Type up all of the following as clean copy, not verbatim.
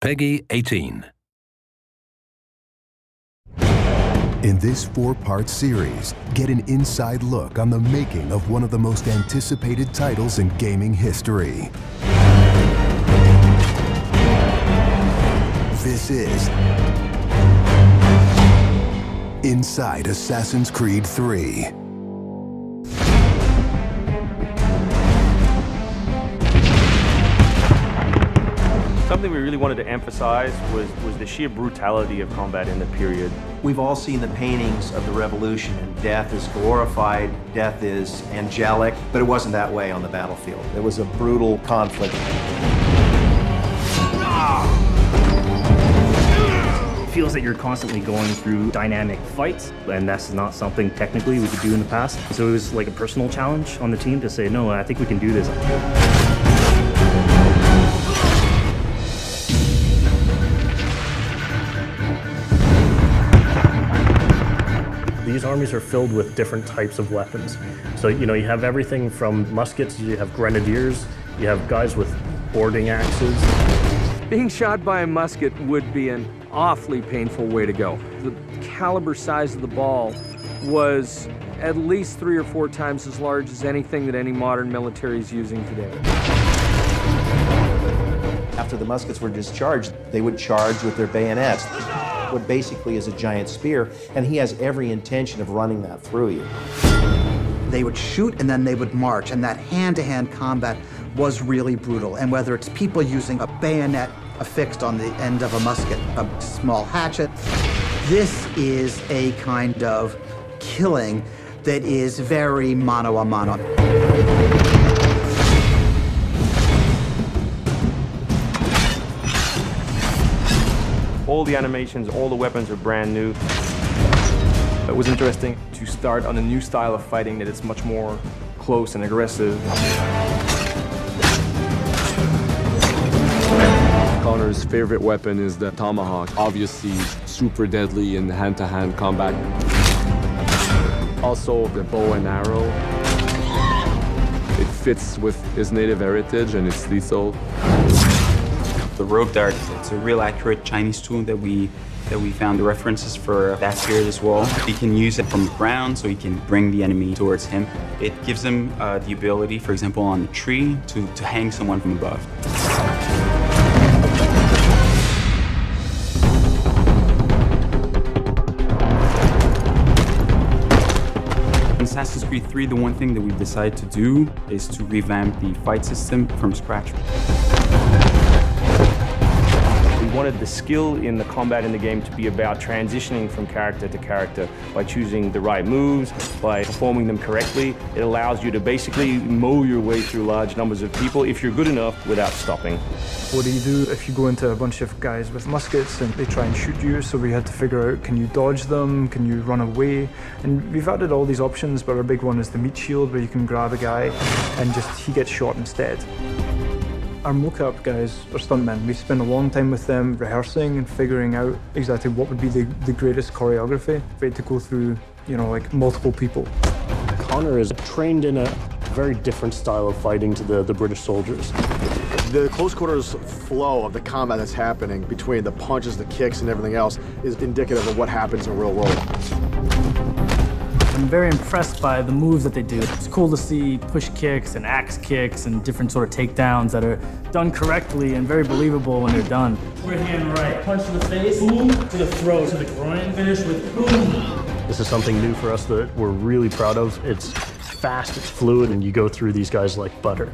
Peggy 18. In this 4-part series, get an inside look on the making of one of the most anticipated titles in gaming history. This is Inside Assassin's Creed 3. Something we really wanted to emphasize was the sheer brutality of combat in the period. We've all seen the paintings of the Revolution, and death is glorified, death is angelic, but it wasn't that way on the battlefield. It was a brutal conflict. It feels that you're constantly going through dynamic fights, and that's not something technically we could do in the past. So it was like a personal challenge on the team to say, no, I think we can do this. These armies are filled with different types of weapons. So, you have everything from muskets, you have grenadiers, you have guys with boarding axes. Being shot by a musket would be an awfully painful way to go. The caliber size of the ball was at least 3 or 4 times as large as anything that any modern military is using today. After the muskets were discharged, they would charge with their bayonets. What basically is a giant spear, and he has every intention of running that through you. They would shoot and then they would march, and that hand-to-hand combat was really brutal. And whether it's people using a bayonet affixed on the end of a musket, a small hatchet, this is a kind of killing that is very mano a mano. All the animations, all the weapons are brand new. It was interesting to start on a new style of fighting that is much more close and aggressive. Connor's favorite weapon is the tomahawk, obviously super deadly in hand-to-hand combat. Also the bow and arrow. It fits with his native heritage and it's lethal. The rope dart, it's a real accurate Chinese tool that we found the references for that period as well. He can use it from the ground, so he can bring the enemy towards him. It gives him the ability, for example, on a tree, to hang someone from above. In Assassin's Creed 3, the one thing that we've decided to do is to revamp the fight system from scratch. We wanted the skill in the combat in the game to be about transitioning from character to character by choosing the right moves, by performing them correctly. It allows you to basically mow your way through large numbers of people if you're good enough without stopping. What do you do if you go into a bunch of guys with muskets and they try and shoot you? So we had to figure out, can you dodge them? Can you run away? And we've added all these options, but our big one is the meat shield, where you can grab a guy and he gets shot instead. Our mocap guys are stuntmen. We spend a long time with them rehearsing and figuring out exactly what would be the greatest choreography. We had to go through, like multiple people. Connor is trained in a very different style of fighting to the British soldiers. The close quarters flow of the combat that's happening between the punches, the kicks, and everything else is indicative of what happens in the real world. I'm very impressed by the moves that they do. It's cool to see push kicks and axe kicks and different sort of takedowns that are done correctly and very believable when they're done. Right hand right, punch to the face, boom, to the throat, to the groin, finish with boom. This is something new for us that we're really proud of. It's fast, it's fluid, and you go through these guys like butter.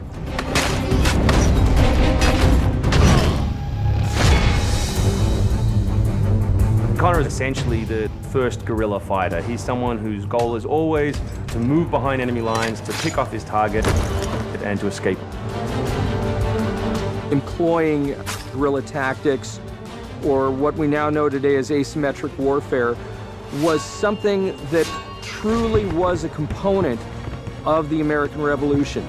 Connor is essentially the first guerrilla fighter. He's someone whose goal is always to move behind enemy lines, to pick off his target, and to escape. Employing guerrilla tactics, or what we now know today as asymmetric warfare, was something that truly was a component of the American Revolution.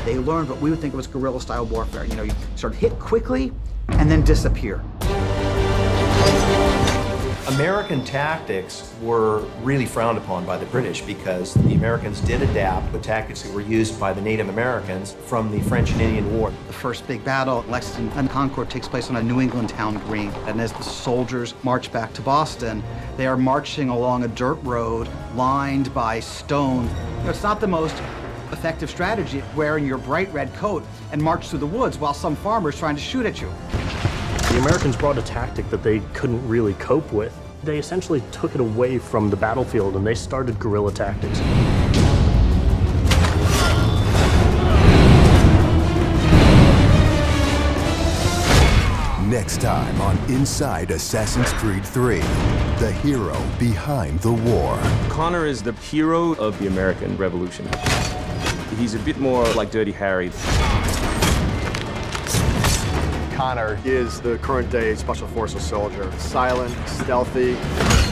They learned what we would think of as guerrilla-style warfare. You sort of hit quickly and then disappear. American tactics were really frowned upon by the British because the Americans did adapt the tactics that were used by the Native Americans from the French and Indian War. The first big battle, Lexington and Concord, takes place on a New England town green. And as the soldiers march back to Boston, they are marching along a dirt road lined by stone. You know, it's not the most effective strategy wearing your bright red coat and march through the woods while some farmer's trying to shoot at you. The Americans brought a tactic that they couldn't really cope with. They essentially took it away from the battlefield and they started guerrilla tactics. Next time on Inside Assassin's Creed 3, the hero behind the war. Connor is the hero of the American Revolution. He's a bit more like Dirty Harry. Connor is the current-day Special Forces soldier. Silent, stealthy.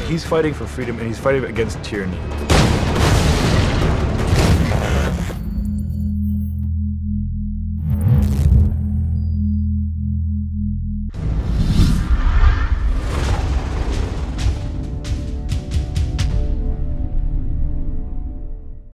He's fighting for freedom and he's fighting against tyranny.